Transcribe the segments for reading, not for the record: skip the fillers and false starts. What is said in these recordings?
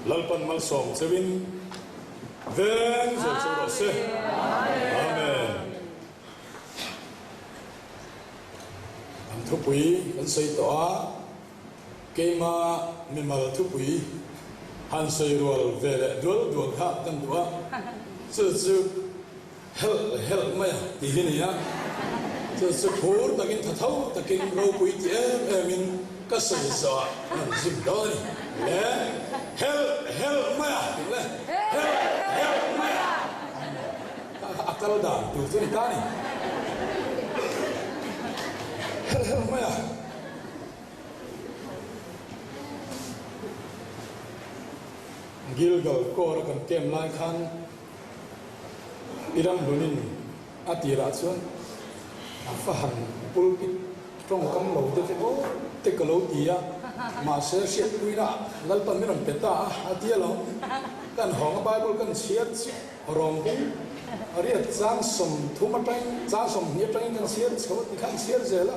lalpan mal som chewin ven zo chu se amen am thu pui kan sei to a keima me mal thu pui han sei rol vele dul ha kan tua chu hel mai ti ni ya chu phur takin thau takin ro pui ti min ka sei zo zim do ni le hel mai le hel mai akal da tu ni ta ni hel mai Gilgal ko kan kem lai khan iram lunin atira chuan afahan pulpit trong kam lo te te ka lo tia ma se se puina lalpan mi ram peta atia lo kan hong bible kan siat rong bung aria chang som thuma tang chang som ni tang kan siat chho ti kan siat zela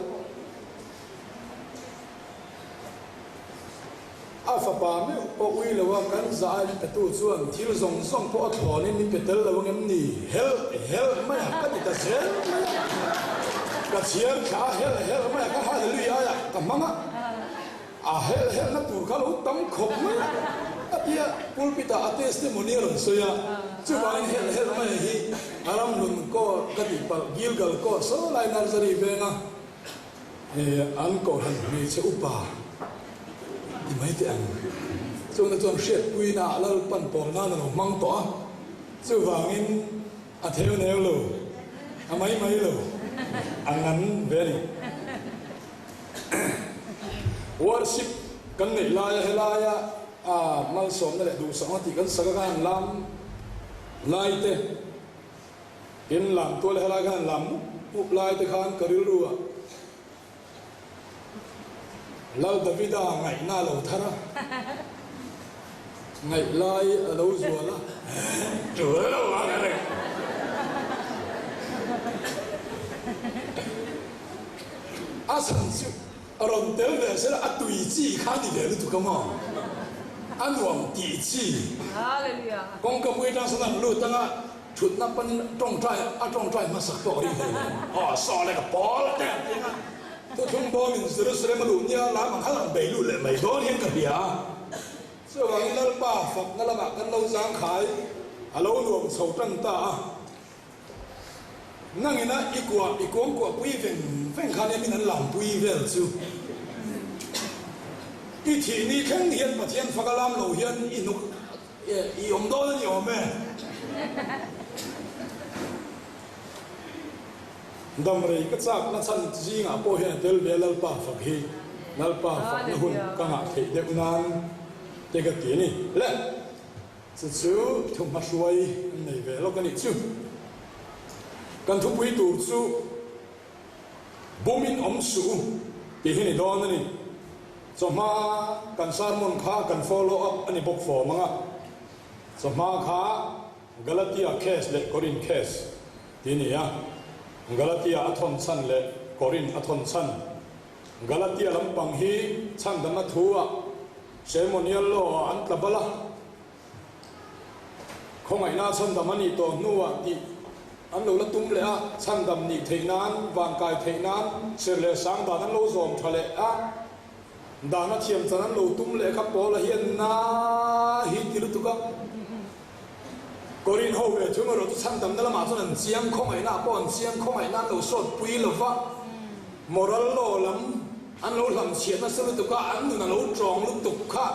afa pa me o ui lawa kan zai petu chuan thil zong zong po thon ni petel lawa ngem ni hel mai ka ti ta zel ka chiam kha hel mai ka hallelujah ya ka mama a hel na tur ka lo tam khop mai atia pulpita a testimonial so ya chu wang hel mai hi aram lun ko ka ti pa gilgal ko so lai nursery venga an ko han ni che upa mấy thế anh chúng ta chọn xét quy nã là pan bom na nó mang tỏa chú vàng in theo nẻo lù mấy lù anh ngắn về đi worship cần này la mal som này đủ sống thì cần sạc gan làm lai te kiến làm tôi là gan làm mục lai te khan kari lùa lau Davida ngày na lâu thara ngày lai lâu rồi là chữa đâu mà cái này san chịu rồi đến về sẽ là tùy chi khá đi về tụi công họ ăn uống tùy chi con cầm cái trang sản lụt tăng chút năm bên trong trai mà sạc bỏ đi họ so lại cái bó là đẹp tôi không bao mình sửa mà lụn nha lá mà khá là bể lụn lại mày đó hiện cả bìa sau đó nó ba phật nó là bạn cái lâu giang khái lâu luồng sầu trăng ta năng như na ít quăng của quý phèn khá nên mình làm quý về chứ ít thì ni khen hiện mà thiên phật làm lâu hiện ít nụ ít ông đó nhiều mẹ đâm ra cái xác nó chân gì ngã po hiện del bel pa phật hi nal pa phật nó hun cả ngã thấy đẹp nan thế cái gì nè lẽ chú thùng mắt suy này về lo cái này chú cần thu quý tu chú bố mình ấm sú thì hiện này đó nè cho mà cần san môn khá cần follow up anh ấy bốc phò mà cho mà khá Galatia case lệ Corinth case thì này à Galatia athon chan le Corinth athon chan Galatia lampang hi chan dana thua ceremonial law an tlabala khongai na chan damani to nuwa ti an lo la tum le a chan dam ni theinan wang kai theinan ser le sang da an lo zom thale a dana thiam chan an lo tum le kha pol hian na hi tilu tuka Corinth hậu về chúng rồi sang tầm đó là mà cho nên chiang không ai na bọn chiang không ai na đầu sốt quý lộc vác moral lo lắm anh lâu làm chuyện nó sẽ lúc tục cả anh đừng là lâu tròn lúc tục cả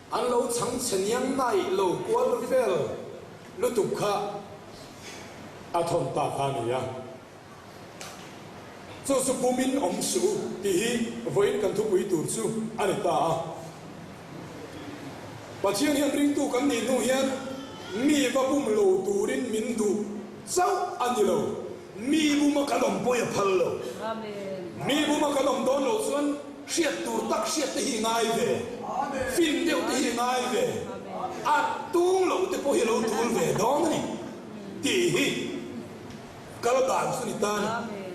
anh lâu trắng chân nhang này lâu quá lúc về lúc tục cả à thôn ta pha này à cho số bùn min ông sú thì với cần thu quý tụt sú anh ta và chiang hiện ring tu cần nhìn nu hiện mi va bum lo turin min du sao ani lo mi bum ka lom boy phal lo amen mi bum ka lom don lo suan siat tur tak siat te hi ngai ve fin deu te hi ngai ve a tung lo te po hi lo tur ve don ni ti hi kala dan suni tan amen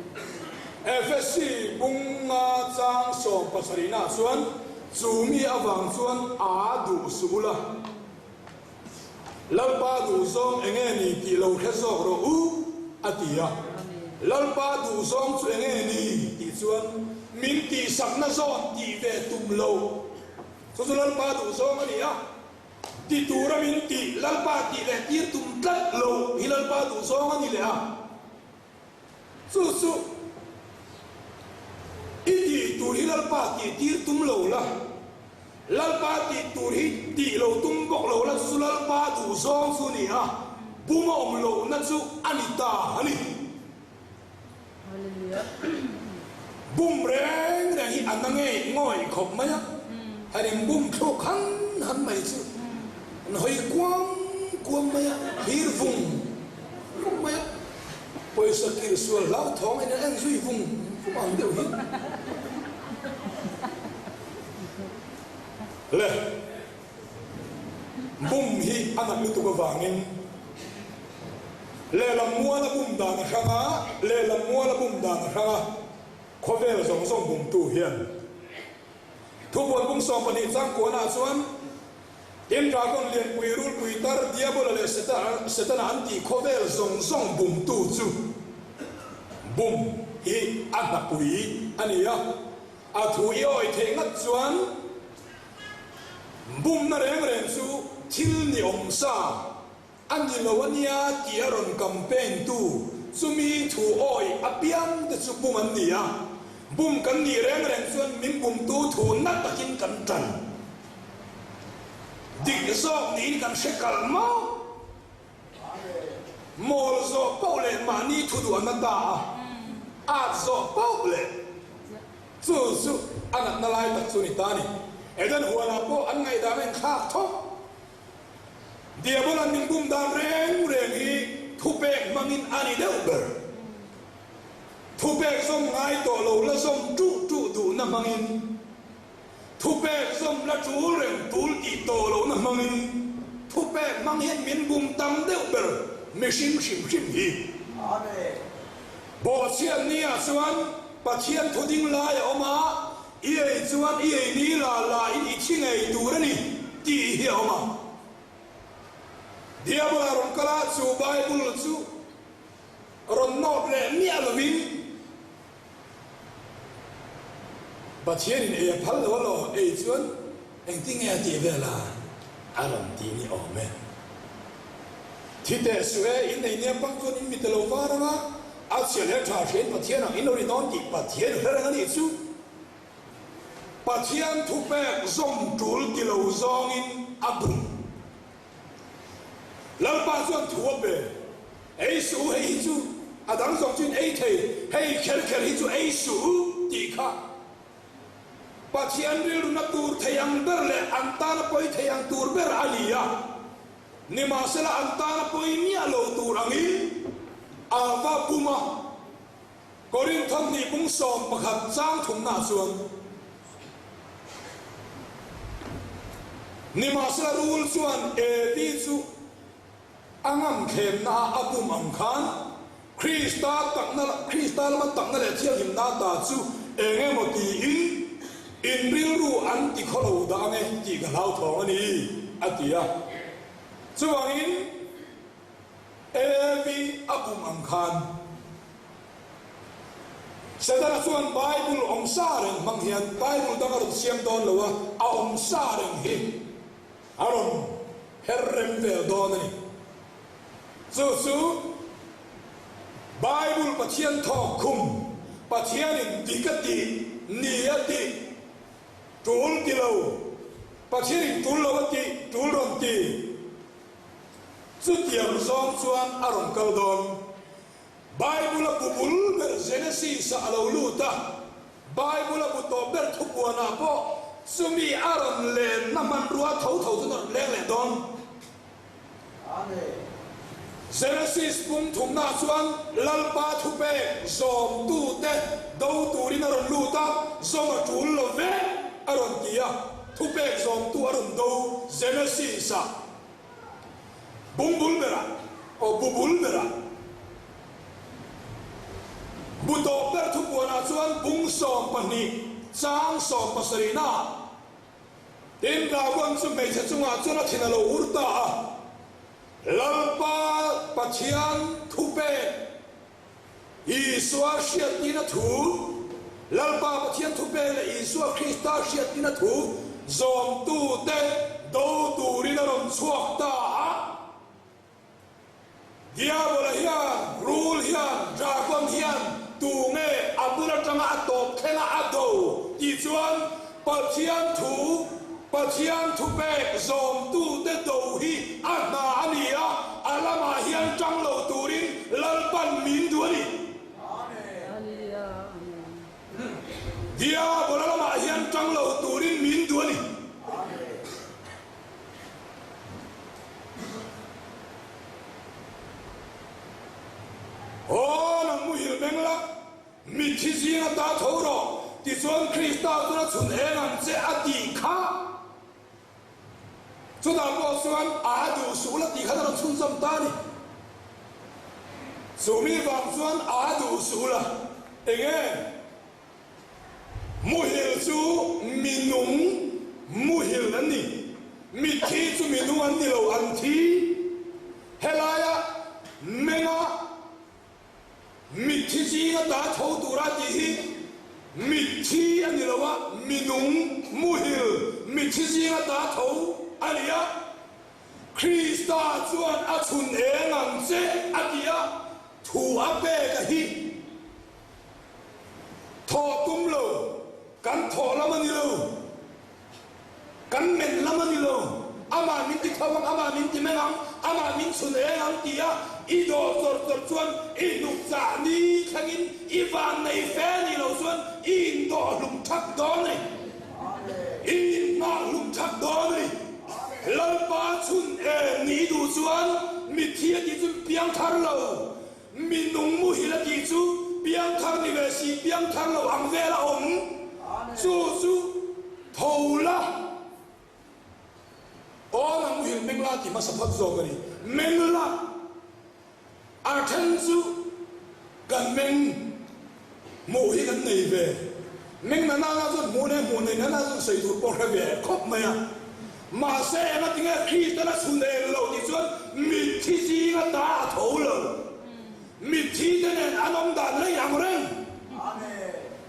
fsc bunga chang so pasarina suan จูมีอวังชวนอาดูสุละลัลปาดูซองเองนี่ที่เราแค่ซอกเราอติยาลัลปาดูซองชวนเองนี่ที่ชวนมินตีสักนั่นซอนที่เวตุมโลส่วนลัลปาดูซองนี่อ่ะที่ตัวเรามินตีลัลปาที่เลที่ตุมตัดโลฮิลัลปาดูซองนี่เลยอ่ะสู้อิติตัวฮิลัลปาที่ที่ตุมโลละลัลปาที่ตัวฮิที่โลตุมบอกโลละสุลัลปาดูซองสุนี่อ่ะบุมอมโลนั่นสุอานิตาฮันนี่บุมแรงฮิอันนั้นไงง่อยขบไหมอ่ะฮันนี่บุมโชคันหันไม่สุหอยความไหมอ่ะฮิรฟุงไหมอ่ะพอสักทีส่วนเล่าท้องไอ้นั่นซุยฟุงฟังเดี๋ยวฮิเลยบุมฮิอันนั้นตัวก็วางเองเลยละมัวละบุมดานข้างเลยละมัวละบุมดานข้างข้อเวลส่งบุมตู้เฮียนทุกวันบุมส่งปนิจังกวนอาส่วนเอ็นจากคนเรียนปุยรูปุยตาร์เดียบลเลยเสตนาอันที่ข้อเวลส่งบุมตู้จูบุมฮิอันนักปุยอันนี้อ่ะอาถุยอ้อยเทงัดส่วนบุมนั่นเองสูทิลนิอมซาอันนี้เราวันนี้ที่อารมณ์กัมเปญตู้สุมีถูอ้อยอภิยันแต่สุบุมันนี่อ่ะบุมกันนี่เร่งส่วนมิมบุมตู้ถูนักตะกินกันจันดิกซอกนี้กันเชกัลมาโมลโซเป้าเลยมานี่ถูดูอันนั้นตาอาโซเป้าเลยสู้อันนั้นนลายตัดสุนิตานี่เอ็ดหัวนาโปอันไงดาเป็นข้าท้องเดียบลันมินบุมดานเร่งฮีทุเปกมังอินอันนี้เดวเบอร์ทุเปกส่งไงตัวโลละส่งจูดูน้ำมังอินทุเปกส่งละจูเร่งตูลอีโตโลน้ำมังอินทุเปกมังอินมินบุมตัมเดวเบอร์ไม่ชิมฮีบอกเชียนนี่ส่วนปัจเจียนทุดิ้งลายออกมาอีไอส่วนอีไอนี่ลาอีชิงไอดูระนี่ตีเหี้ยออกมาเดียบลารุนกลาสูไบเบิลสูรุนนอดเลยมีอะไรวินปัจเจียนเอพัลวะล่ะไอส่วนเอ็งทิ้งไอตีเวลาอารมณ์ตีนี่ออกไหมที่แต่สวยอินในเนี่ยบางคนอินมิตรโลวาระวะอาเซียนเลี้ยงชาเชนปัจเจียนอินโดนีนอนตีปัจเจียนเรื่องนี้สูปัจเจียนทุกแบบส่งจูลกิโลซองอินอับดุลแล้วป้าส่วนทั่วไปไอ้สูไอ้จูอาดังส่งจุนไอ้เทไอ้เคลไอ้จูไอ้สูตีข้าปัจเจียนเรื่องนักตูร์ทยังเบอร์เลยอันตาลปอยทยังตูร์เบอร์อาลียานี่มาเสละอันตาลปอยมีอะไรตูรังอินอาวาปุมาโกรินทำนี่ปุ่งสอมประคับจ้างถุงหน้าส่วนนี่มาเสละรูลส่วนเอติจูอังอัมเข็มนาอับุมังคันคริสต์ตักนั่นคริสต์มันตักนั่นแหละเที่ยวหิมนาตาจูเองหมดที่อินริลรูอันที่เขาเราดังเองที่กันเราท้องนี่อันที่อ่ะส่วนอินเอวีอับุมังคันเสด็จส่วนไบเบิลองซาเรงมังเฮียนไบเบิลตั้งแต่เสียงตอนเลยว่าองซาเรงเฮอารมณ์เฮเรมเวลดอนนี่สู้ไบเบิลปัจเจียนทอคุมปัจเจียนดิกตินิยติจูลกิโลปัจเจียนจูลโลติจูลรอนติสุดยังซองส่วนอารมณ์กัลดอนไบเบิลบุบุลเบอร์เจเนซิสอาลูลูตาไบเบิลบุตเบอร์ทุกวันอาโปสุมีอารมณ์เลนน้ำมันรัวเท่าจนเลนเลดอนเจเนซิสปุ่มทุ่มนาส่วนลัลปาทุเปซอมตูเตดาวตูรินารอนลูตาซอมจูลโลเวอารมณ์เกียทุเปซอมตูอารมณ์ดาวเจเนซิสบุมบุลเบระโอบุบุลเบระบุตรเบอร์ทุกวันส่วนบุ้งสอมปนีจางสอมปัสรีนา tin ra quan chu mei cha chunga chuna thina lo urta lalpa pathian thupe Isua siat tina thu lalpa pathian thupe le Isua Krista siat tina thu zom tu te do tu rina rom chuak ta diabola hian rule hian dragon hian tu nge abura tanga atop khela ado ti chuan pathian thu pe zom tu te do hi ana ania alama hian tang lo turin lalpan min duani diabola lama hian tang lo turin min duani nang mu hil mengla mi thi zinga ta thoro ti chuan Krista tuna chun engan che ati kha chuda ko chuan adu sula ti kha na chun sam ta ni sumi wang chuan adu sula enge mu hil chu minung mu hil ani mi thi chu minung an ni lo an thi helaya menga mi thi zinga ta tho tu ra ti hi mi thi ani lo wa minung mu hil mi thi zinga ta tho alia Krista chuan a chun engang che atia thu ape ka hi tho tum lo kan tho lamani lo kan men lamani lo ama min ti thawang ama min ti mengang ama min chun engang tia i do tor chuan i nuk cha ni thangin i van nei fe ni lo chuan i do lum thak do nei i ma lum thak do nei lalpa chun ni du chuan mi thia ti chu piang thar lo mi nung mu hi la ti chu piang thar ni ve si piang thar lo ang ve la om chu thola nang mu hi mengla ti ma sa phak zo gani mengla a then chu kan meng mu hi kan nei ve meng na na chu mu ne na chu sei tu por ve khop ma ya mà xe nó tiếng khi ta đã xuống đây lâu thì xuống mình thi gì nó ta thấu rồi mình thi thế này anh ông đàn lấy hàng rồi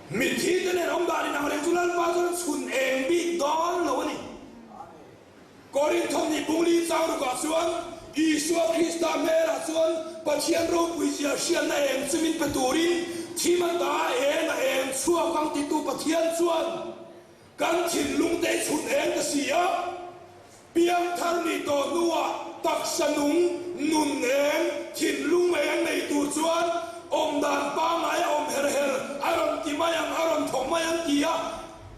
mình thi thế này ông đàn đi nào đấy chúng nó bao giờ xuống em bị đón lâu này có đi thông thì bung đi sao được cả xuống Isua Krista mẹ là xuống và chiến đấu với giờ chiến này em sẽ mình phải tu đi thì mà ta em xua căng thì tu và chiến xuống căng thìn lung tế xuống em cái gì á biang thar ni to nuwa tak sanung nun en thin lung en nei tu chuan om dan pa ngai om her aron ti mayang aron thong mayang tia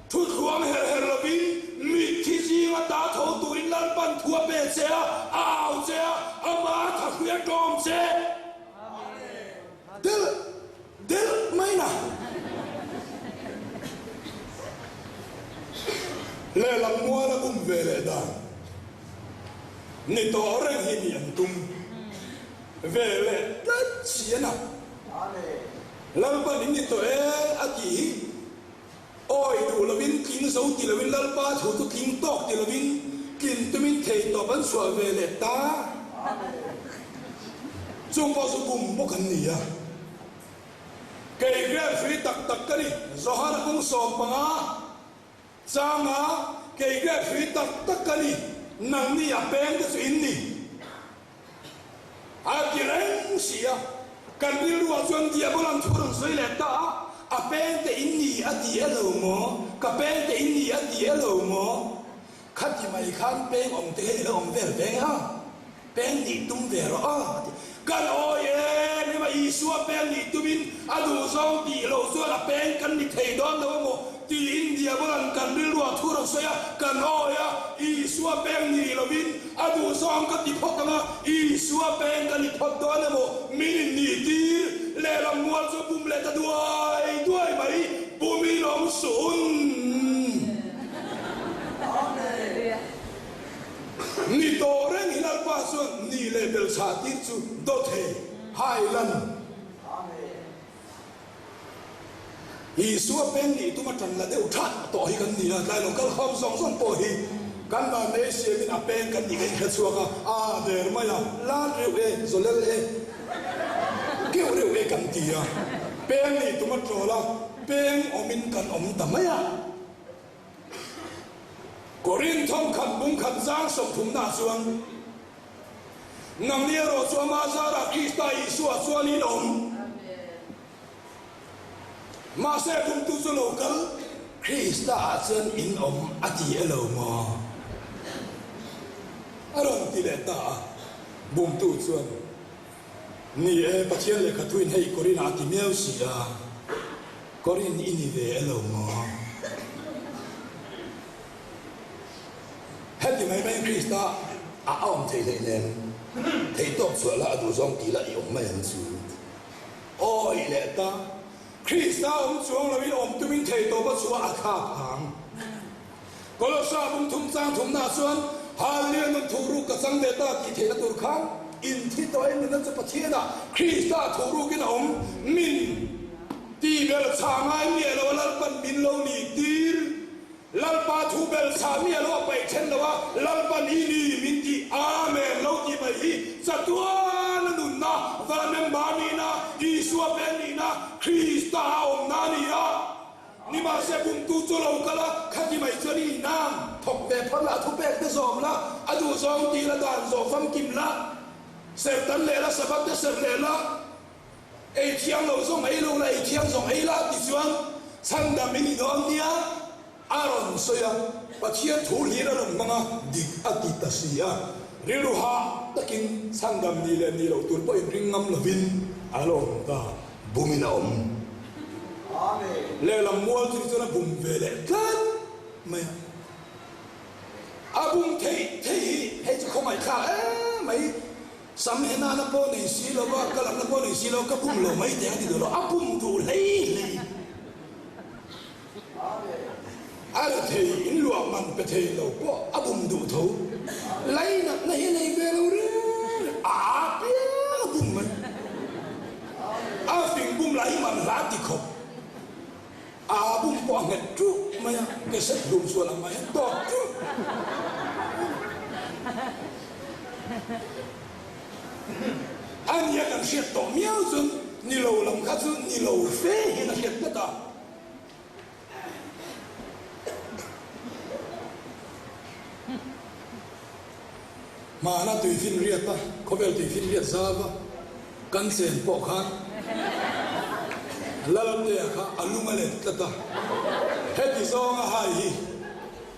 thu khuang her lovin mi thi ji ma ta tho tu in lan pan thua pe che ao che ama tha khia dom che del mai na le lang mo la bum ve le dan ni to reng hi ni antum vele ta chiena lalpa ni to ati oi du lovin king zo ti lovin lalpa thu tu king tok ti lovin kin tumin thei to ban swa vele ta chung bo su bum mo kan ni ya kai gra free tak kani zohar kung som panga changa kai gra free tak kani nang ni apeng ke in ni akireng sia kan ri lu chuan dia bolang thurang soi le ta apeng te in ni ati elo mo ka peng te in ni ati elo mo khati mai khan peng om te le om ver peng ha peng ni tum ver a kan oye ni ma Isua peng ni tumin adu zong ti lo so la peng kan ni thei don lo mo ti India bolang kan ri lu thurang soi kan oya Isua peng ni lovin adu zong ka ti phokanga Isua peng kan ni phok do na mo min ni ti le lam mual so bum le ta duai mai bumi long sun ni to reng hilal pa so ni le bel sa ti chu do the hailan Isua peng ni tu ma tan la de uthat to hi kan ni la lai long kal khom song son po hi kan ba me se min apen kan ni kan chuaka a der ma ya la riu e zolel e kêu riu e kan ti a pen ni tu ma trola pen omin kan om tamaya korin thong khan bung khan giang som thum na chuang nang nia ro chu ma sa ra krista isu a chuan in om ma se bung tu chu lo kal krista a chuan in om ati elo ma aron ti le ta bung tu chuan ni e pathian le khathuin hei korin ati meu si a korin ini ve elo ma heti mai mai krista a om thei thei nen thei top chua la adu zong ti la i om mai an chu oi le ta krista om chuang lo i om tu min thei to ba chua a kha phang kolosa bung thum chang thum na chuan halian thu ru ka chang de ta ti thei na tur khang in thi to en na cha pathiana krista thu ru kin om min ti bel changai mi lo lal pan min lo ni tir lal pa thu bel cha mi lo pai chen lo lal pan ni ni min ti amen lo ti bai hi chatuan nu na va mem ba ni na isu ben ni na krista om na ni ya ni ma se bum tu cho lo kala khati mai chani na thok ve phon la thu pek te zom la adu zong ti la dan zo fam kim la ser tan le la sabat te ser le la ei thiang lo zong ei lo la ei thiang zong ei la ti chuan sang da mi ni dom nia aron soya pathian thu li la long manga dik ati ta sia rilu ha takin sang dam ni le ni lo tur po ring ngam lovin along ta bumina om amen le la mual tu tu na bum vele kan mai abum thei thei hei chu khomai kha mai sam he na na po nei si lo ba kala na po nei si lo ka bum lo mai te ati do lo abum tu lei lei amen thei in lo man pe thei lo po abum du tho lei na nei nei ve lo re a pe bum man a phim bum lai man la ti khop a bum po nget tu mai ke set dum so la mai to tu anh ya kan siat to miao chun ni lo lam kha chu ni lo fe hi na siat na ta mà na tùy phim riết ta có vẻ tùy phim riết ra va căn sen bỏ khát lal te kha alung ale ta hết thì do hai hi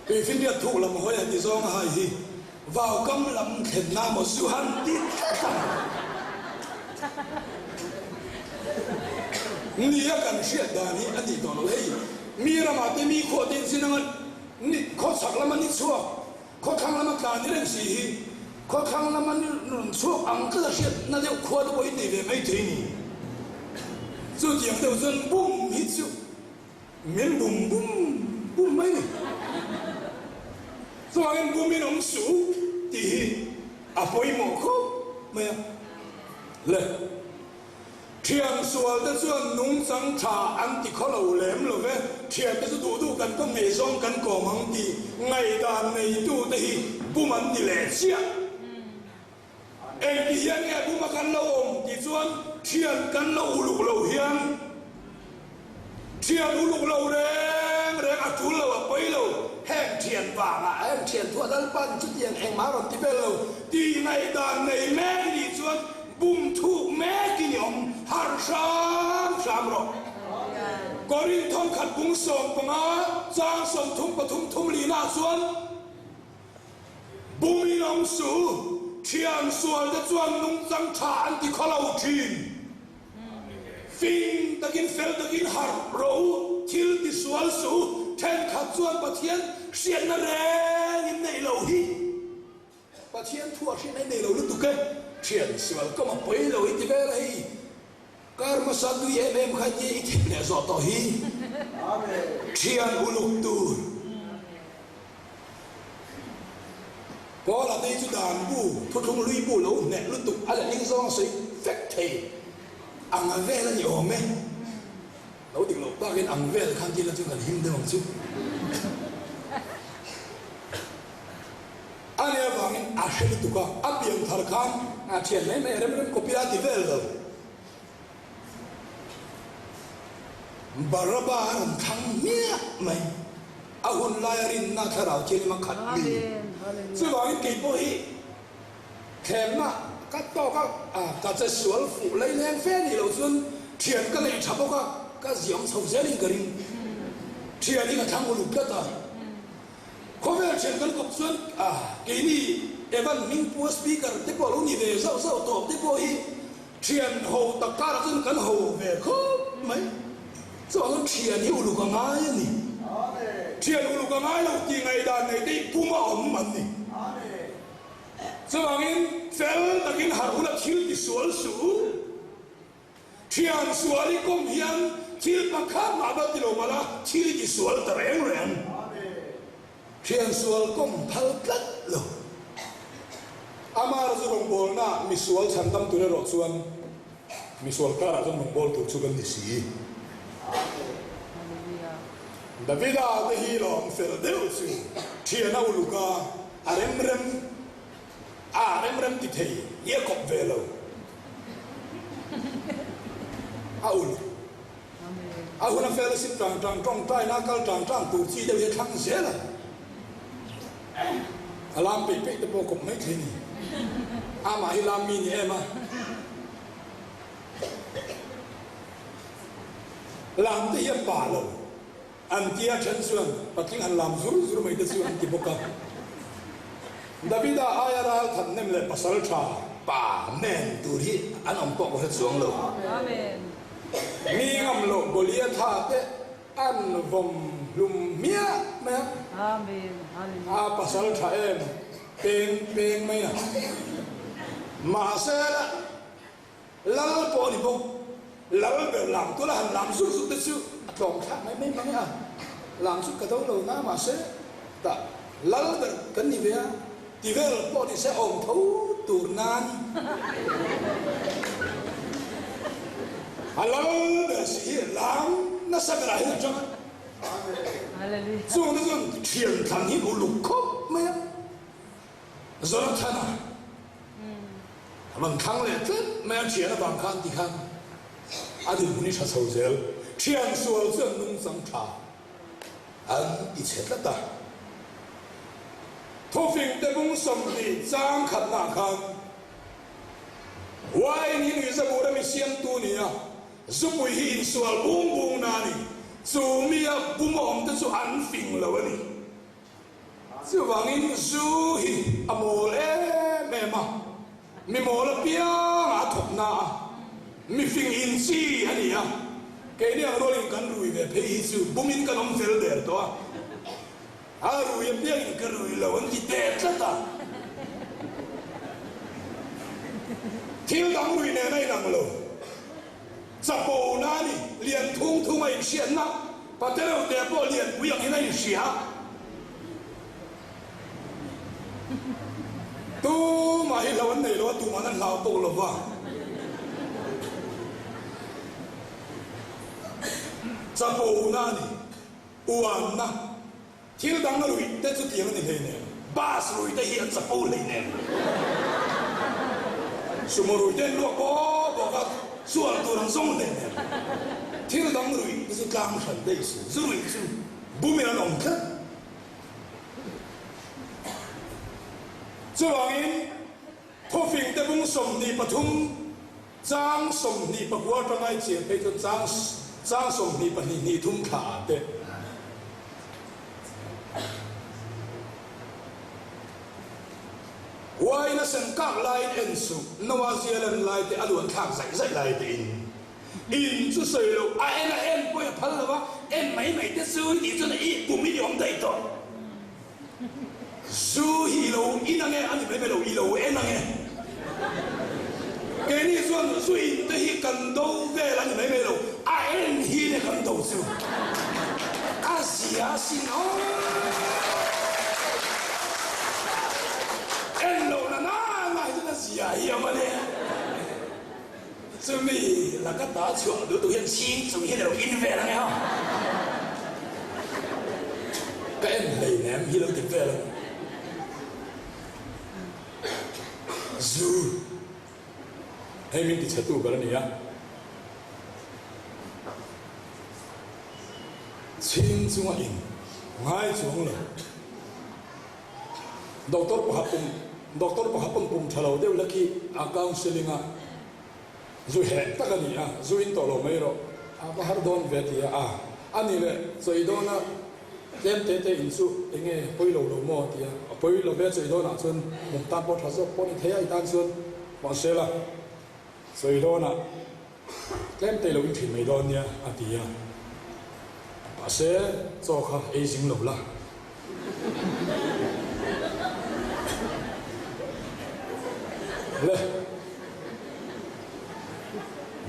tùy phim riết thu làm hỏi thì do hai hi vào cấm lắm khen nam một siêu han tít ni ya kan siat dani adi to lo hei mi ra ma te mi kho tin sinangan ni kho sak lama ni chua kho khang lama ka ni ren si hi kho khang lama ni chu ang ka siat na de kho do boi ni ve mai thei ni chu jiang de zun bum hi chu men bum bum bum mai ni so ang bum min ong su ti a poi mo kho mai le thiang sual te chuan nung chang tha an ti kholo lem lo ve thiang te chu du kan ko me zong kan ko mang ti ngai dan nei tu te hi bu man ni le chia en ti hian nge bu ma kan lo om ti chuan thiang kan lo lu lo hian thiang lu lo reng reng a tu lo a poi lo heng thian wa ma heng thian thua dal pan chu tiang heng ma ron ti be lo ti ngai dan nei me ni chuan bum thu me ki nyom har sam ro korin thong khat bung som panga chang som thum li na chuan bum mi long su thiang sual da chuan nung chang tha an ti kholo thin fin takin fel takin har ro thil ti sual su then khat chuan pathian sian na reng in nei lo hi pathian thua sin nei lo lu tu ke thian sual ko ma poi lo i ti ve lai karma sadu ye mem khaji i ti le zo to hi amen thian uluk tu có là đây chú đàn bu thu thung lui bu lâu nè lu tục ala ning zong sui phek thei ang ve la nhiều me lâu tiếng lâu ta cái ang ve khang kia là chú cần him đâu chứ heli tuka apiang tharkam a thian nei me rem kopira ti vel lo baraba ram thang mia mai a hun lai rin na tharau chen ma khat mi chu wang ki po hi khem na ka to ka cha sual fu lai neng fe ni lo chun thian ka nei thapo ka ziong chau ze ling ka ring thian ni ka thang lu ka ta ko vel chen kan kop chun ke ni evan ming pu speaker te ko lu ni ve zau zau to te ko hi thian ho ta ka chun kan ho ve kho mai cho nó thiền hiểu được cái ngay nè thiền hiểu được cái ngay là gì ngày đàn này đi cũng mà ổn mình nè cho nên fel ta kinh hạt là thiếu cái số thiền số đi công hiền thiếu mà khác mà bắt đầu mà là thiếu cái số ta rèn thiền số công thal cắt lo amar zo bong bol na mi số chan tam tu le ro chuan mi số ka ra zo bong bol tu chu kan ni si Davida te hi long fel deu chu thian au luka rem rem ti thei ye kop velo au na fel sin tang tong tai na kal tang tu chi deu ye thang se la alam pe te po kop mai thei ni ama hi lam mi ni ema làm thế hiệp bà lâu anh kia chân xuân và tiếng anh làm rú mấy cái xuân thì bốc cả David ai ra thần nem lệ pasal cha bà nên tu hi anh ông bốc hết xuống lâu mi ngầm lộ Goliath tha thế anh vòng lùm mía mẹ pasal cha em pen mấy nè mà sẽ lal po đi bốc lỡ về làm tôi là làm suốt tới suốt còn khác mấy mắng à làm suốt cả tối lâu ná mà sẽ ta lỡ về cái gì vậy thì về là bọn thì sẽ ôm thấu tù nan lỡ về sĩ làm nó sẽ cái này hết trơn xuống nó xuống thiền thành những lục khóc mấy rồi nó thay nào bằng khăng lệ tết mấy anh chuyện là bằng khăng thì khăng 아들 문이 차서오세요. 취향 수월서 농상차. 안 이체다. 토핑 때문 섬리 짱 갓나간. 와인이 위해서 모름이 시험투니야. 수부히 인수할 붕붕나니. 수미야 붕엄도 수안 핑러니. 수왕인 수히 아모레 메마. 미모라 삐양 아톱나. mi phình in chi anh nhỉ cái này là rolling căn rùi về thấy sự bung in căn ông phèo đẹp đó rùi em biết cái rùi là vấn gì đẹp rất à thiếu đắng rùi này này nặng rồi sập bầu na đi liền thung mày xiên na và thế nào đẹp bộ liền quý ông này xỉa tu mà hi là vấn đề đó tu mà nó lao bộ là vâng sa bầu na ni uan na thiếu đắng nó lùi tới chút tiếng này này ba lùi tới hiện sa bầu này nè số một lùi tới lúa bỏ các xuân tu đang sống này nè thiếu đắng lùi cái sự cam phận đây sự lùi sự bùi mình là nồng khát cho bạn ấy thô phình tới bung sầm ni bát thung trang sầm ni bát qua trong ai chuyện bây giờ trang sông ni bát ni thung khả thế, why na sen các lại ensu, New Zealand lại thế, aluan khác dạy lại thế in chú sợi lâu, ai là em coi phật là ba, em mấy thế sư thì cho này bùm đi ông thầy to, sư hi lâu in anh nghe, anh mấy lâu hi lâu em anh nghe. Cái này xuân suy tới hi cần đâu về là những mấy lâu em hi này cần đâu chứ Asia xin ơi em lâu là na mà chúng ta gì à hiểu mà nè chứ mi là các tá trưởng đối tượng hiện xin chúng hiện đều in về là nghe không các em này ném hi lâu tiền về rồi zu hay mình thì tu cái này á chín chung in ngay chung là doctor có hapun pum thalo deu laki akang selinga zu he takani a zu in tolo meiro a har don vetia a ani le zoi dona tem te in su enge poilo lo mo tia poilo ve zoi dona chun mum ta po thaso poni thea i tan chun mo sela zoi dona tem te lo in thin mai don nia atia a se zo kha e jing lo la le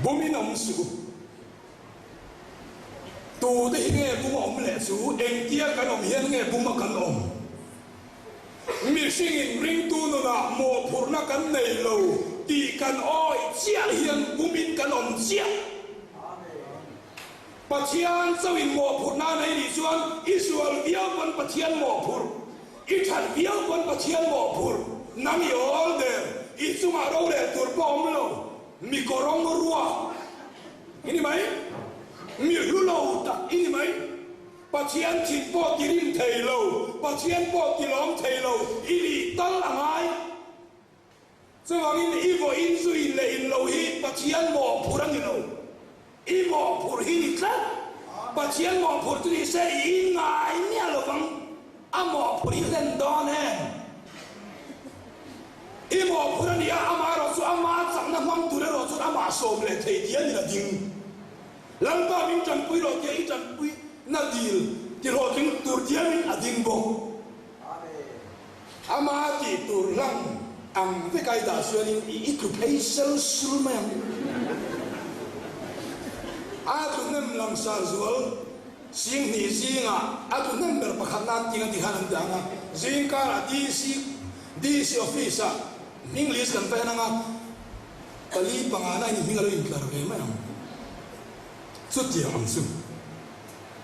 bumi nam su tu de nghe bum om le su eng tia kan om hian nghe bum kan om mi singin ring tu no na mo phurna kan nei lo ti kan oi chia hian bumin kan om chia pathian sawin mo phurna nei ni chuan isual viau pan pathian mo phur I than viau pan pathian mo phur nam i all there Itsunga role turpo omlo mi korong ruwa ini mai mi lulo ta ini mai pathian chin po tirim thailo pathian po tilom thailo ili tal angai sawangin ivo insu in le in lo hi pathian mo phurang ni lo I mo phur hi ni tla pathian mo phur tu se I ngai ni lo bang amo phur hi den don he Imo purania amaro su ama changna mang tu le ro chu ama som le thei dia ni la ding lang ba min chan pui ro ke I chan pui na dil ti ro king tur dia min ading bo ama ti tur lang ang ve kai da su ni I ku pei sel sul ma a tu nem lang sa zual sing ni singa a tu nem ber pakhat na ting ti han da nga zing ka DC officer English kan pa nga pali pangana ni hingalo in klaro ke ma suti ang su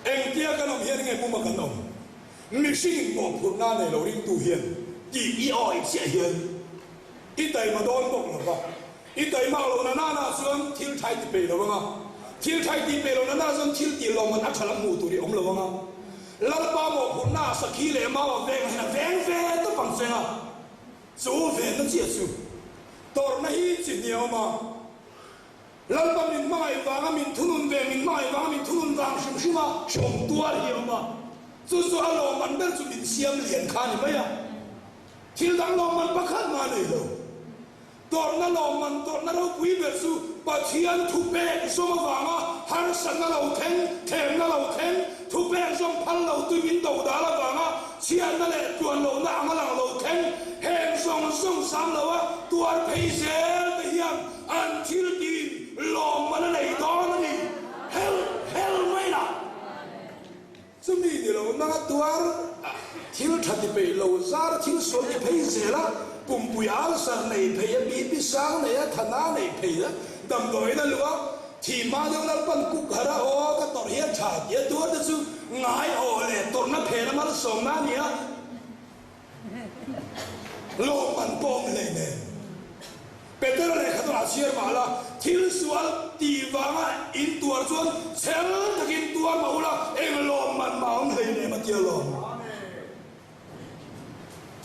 eng tia kan om hian nge puma kan om mi sing mo phurna nei lo ring tu hian ti I oi che hian I dai ma don bok lo ba I dai ma lo na na suan thil thai ti pe lo nga thil thai ti pe lo na suan thil ti lo man a thalam mu tu ri om lo nga lal pa mo phurna sakhi le ma wa veng to pang senga Chú về nó chia chú Tор na hi chỉ nhiều mà Lần ba mình mai vàng mình thu nôn về mình mai vàng mình thu nôn vàng Xung xung mà Xung tua nhiều mà Chú chú alo mình bên chú mình xiêm liền khá này mấy à Thiên đăng lo mình bắt khát mà này đâu Tор na lo mình tор na đâu quý biệt chú Bà thiên thu bè xung mà vàng á Hắn sẵn na lâu thênh Thèm na lâu thênh Thu bè xung phăn lâu tùy mình đầu đá là vàng á Chiên na lệ tuần lâu na áng làng lâu thênh Hèn song song sam lo á tuar pei zel te hiam until din lo ma nei don ni hell mai la sum ni ni lo na tuar thil that ti pei lo zar thil so ti pei zela pum pui al sar nei pei bi sang nei thana nei pei da dam doi na lo thì mà nếu là ban cục hara o ka tor hian tha ye tuar da chu ngai o le tor na phe na ma som na ni a Lo man bom le ne Peter le khato asier mala thil sual ti wanga in tuar chuan chel takin tuar maula eng lo man maung le ne ma tia lo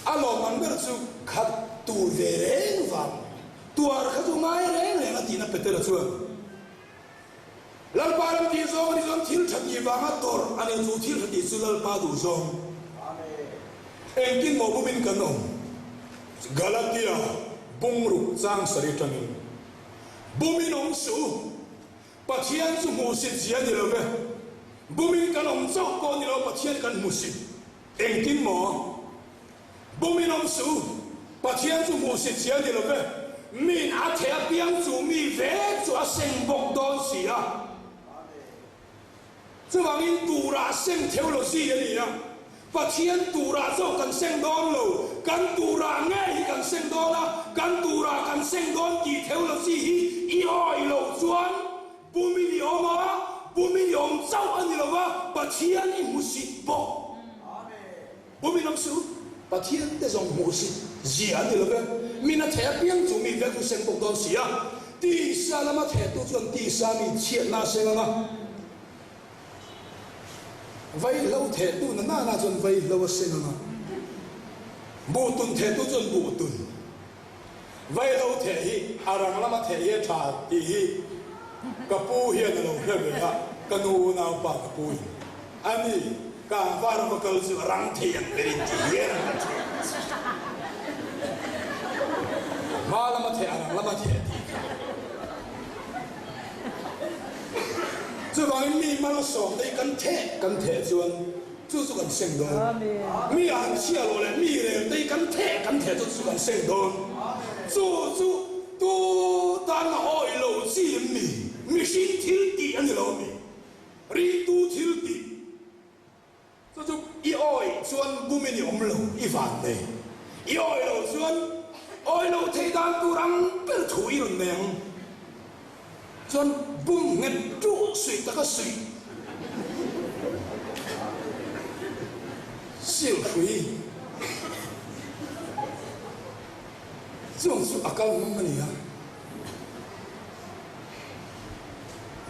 alo man ber chu khat tu ve reng wang tuar khatu mai reng le na ti na Peter chuan lal param ti zo ni zon thil thati wanga tor ani chu thil thati chu lal pa du zo engkin mo bumin kanom Galatia bungruk chang sari tanin bumin om su pathian su musit zia ni lo ve bumin kan om chok ko ni lo pathian kan musit engkin mo bumin om su pathian su musit zia ni lo ve min a thea piang chu mi ve chu a seng bok don sia chu wangin tu ra seng theology ni ya pathian tu ra zo kan seng don lo kan tu ra nghe hi kan seng don la kan tu ra kan seng don ki theology hi I oi lo chuan bumi ni om chau ani lo wa pathian I musit bo amen bumi nam su 把天的种模式热的了呗，米那太边做米别个生活当时啊，第三那么太都算第三米切那些了嘛，为老太都那种为老些了嘛，无顿太都算无顿，为老太阿让那么太也差的，个不显的老太个啊，个奴那把个不显，安尼。Ka fara mo kalau si orang tiang berintian, malam mati orang lama tiang. Sebab ini malah sok dari kan teh jual, justru kan sengdon. Mi ang siapa le mi le dari kan teh justru kan sengdon. Justru tu tanah oil lo si mi sin tilti ane lo mi, ritu tilti. 这就一爱专不免你们了，一反的，一爱了专，爱了提单都让别土一轮量，专不免做水那个水，小水，这种是阿高那么你啊，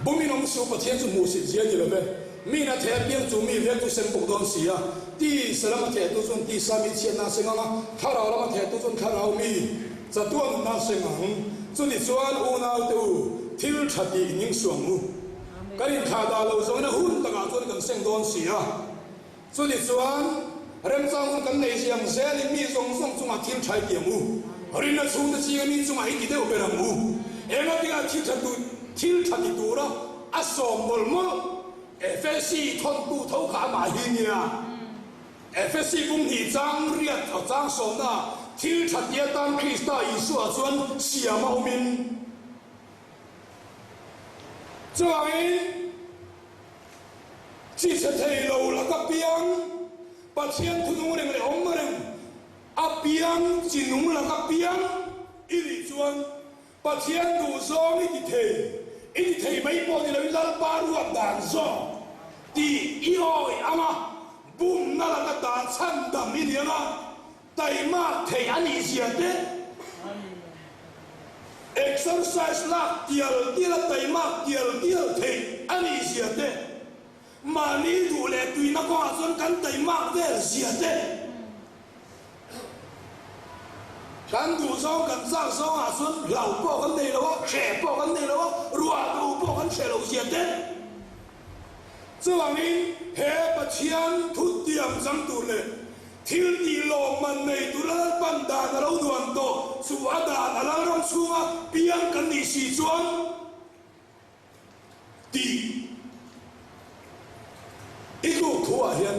不免我们说把天是模式接起来呗。 米那天边做米边做生活当时啊，第四那么天都算第三米前那些啊，他老那么天都算他老米，这多那些啊，这里转乌那都听出的人爽哦，个人看到路上那混大家做那个生当时啊，这里转人张跟那些人山里米松中啊听出的哦，人那从那几个米中啊一直都有别人哦，哎那这个听出的多了，啊爽么么。 FSC 吞不头卡买hin呀 ，FSC 公体张烈头张爽呐，天出一单 Krista 艺术啊专写毛面，这玩意，只是提路那个边，把钱吞我们两个人，啊边只弄那个边，一里专把钱路上一提。 ini thầy mấy bọn thì lấy ra ba ruộng đàn gió thì yêu ama bùm na là cái đàn chăn đầm đi nhá tại mà thầy anh ý gì đấy exercise là tiệt là tại mà tiệt thầy anh ý gì đấy mà ní đủ lệ tùy nó có dân cắn tại mà về gì đấyกันดูซ้องกันสร้างซ้องอาส่วนเหล่าพวกกันในแล้วแฉพวกกันในแล้วรัวดูพวกกันแฉเราเสียเด้这往นี้เฮปะเชียนทุเตียมจังตุเลยทิลตีโลมันในตุลปันดาเราดวนโตสุวาดาเราลองชัวเปียงกันนี่สีจวนตีอีกลูกทัวเฮียน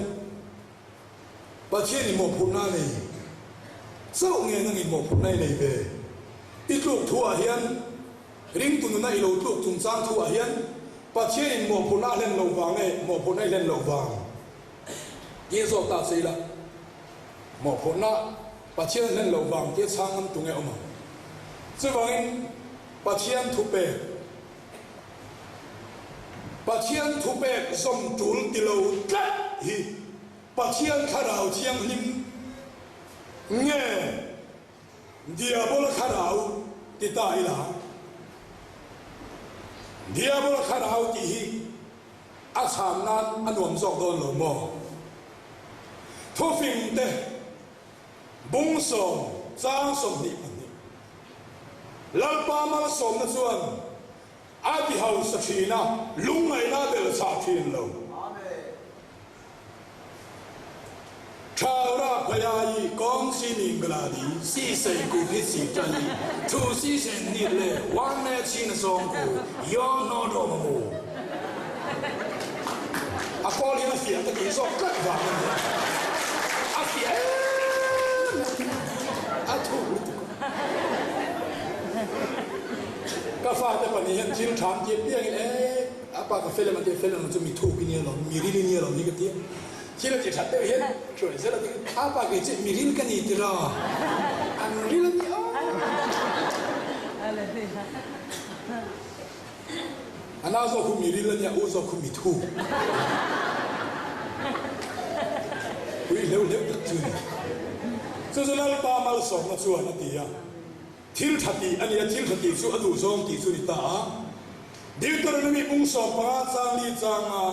ปะเชียนนี่หมกพุ่นหน้าเลยเศร้าเงี้ยนั่งอีหมกในเลยเบอีกลูกทัวเฮียนริงตุนนั่งอีลูกจุนจางทัวเฮียนปัจเจียนหมกพุ่นน่าเล่นโลวางเองหมกพุ่นให้เล่นโลวางเกี่ยวกับตาสีละหมกพุ่นน่าปัจเจียนเล่นโลวางเกี่ยวช้างตุงเงี้ยออกมาซึ่งวันปัจเจียนทุบเบปัจเจียนทุบเบสมจุลติโลกัดฮีปัจเจียนข้าเราเชียงหิมเงี้ยเดียบลข้าเราติดตายละเดียบลข้าเราที่อาชามนั้นอันวมสอกโดนหลงบ่ทุฟิงเตบุ้งส่งจ้างส่งนี่อันนี้ลัลปามาส่งนั่นส่วนอาทิเฮาสักทีนะลุงไงน่าเดือดสาทีนเราชาวราพยายีกองสีนิงกลาดีสีใส่กูพิสิจันทูสีเซนนี่เลยวันแม่ชินสองกูย้อนนอดมมูอาพอลีมาเสียตะกี้สองกัดวางอาเสียอาถูกกาฟ้าแต่ปนี้เห็นชิ้นถามเจี๊ยบเปี้ยงอาปากาเฟลมันจะเฟลมันจะมีถูกนี่หรอมีรีนี่หรอนี่ก็เตี้ยที่เราจะทัดได้เห็นช่วยเสร็จแล้วอาปากจะมีรินกันอีกหรออันรินนี่อ๋ออันนั้นก็คุณมีรินแล้วเนี่ยโอ้ก็คุณมีถูกเฮ้ยเร็วตัดจืด so lal pa mal som na chuan na tia thil thati ania thil thati chu adu zong ti chu ni ta Deuteronomy mung som pa chang li chang a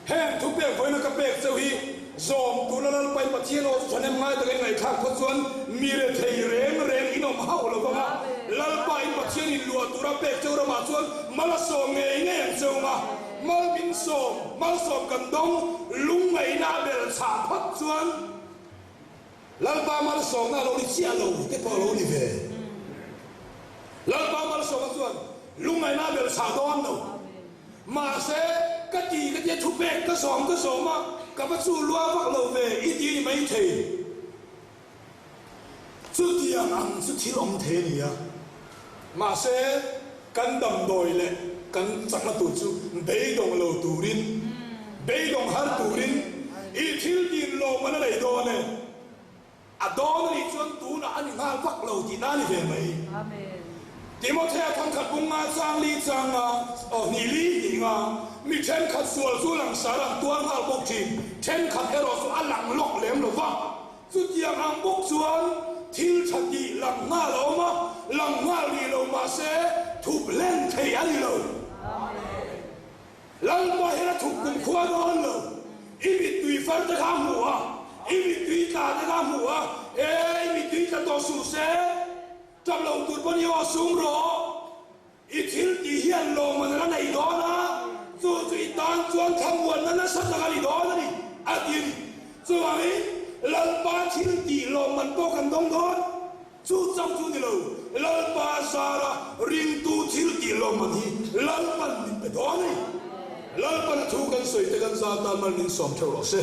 hen thu pe voina ka pek cheu hi zom tu lal pai pathian o chanem ngai ta ngai khak pho chuan mi re thei reng inom hau lo ba lal pa in pathian in lua tu ra pek cheu ra ma chuan mala som nge nge cheu ma mal bin som kan dong lung ngai na bel cha phat chuan lal pa mal som na lo ni chia lo te pa lo ni ve lal pa mal som chuan lung ngai na bel cha don no ma se ka ti ka je thu pek ka som ma ka ba chu lua vak lo ve i ti ni mai thei chu ti ang chu thil om the ni ya ma se kan dam doi le kan chak na tu chu be dong lo turin be dong har turin i thil din lo mana nei do ne a do ni chuan tu na ani ngal vak lo ti na ni ve mai amen Timothea thang khat bung nga chang li chang nga ni li ni nga mi chen khat sual su lang sa lang tuang hal bok thim chen khat ero su alang lok lem lo va su tiang ang bok chuan thil thati lang nga lo ma lang nga li lo ma se thup len thei ani lo amen lang ba hera thup kum khwa don lo i bi tui far ta kham huwa i bi tui ta ta kham huwa e i bi tui ta to su se trong lòng tụt bao nhiêu xuống rồi, ít thiếu thì hiền lộ mà nó này đó na, dù tụi tan chuan tham buồn nó sắp ra cái đó đi, à tiền, dù vậy lần ba thiếu thì lộ mình có cần đông đó, chú trong chú đi lâu, lần ba ra là riêng tu thiếu thì lộ mình đi, lần mình bị đó đi, lần ba thu cần sợi thì cần ra ta mình nên sống theo đó sẽ.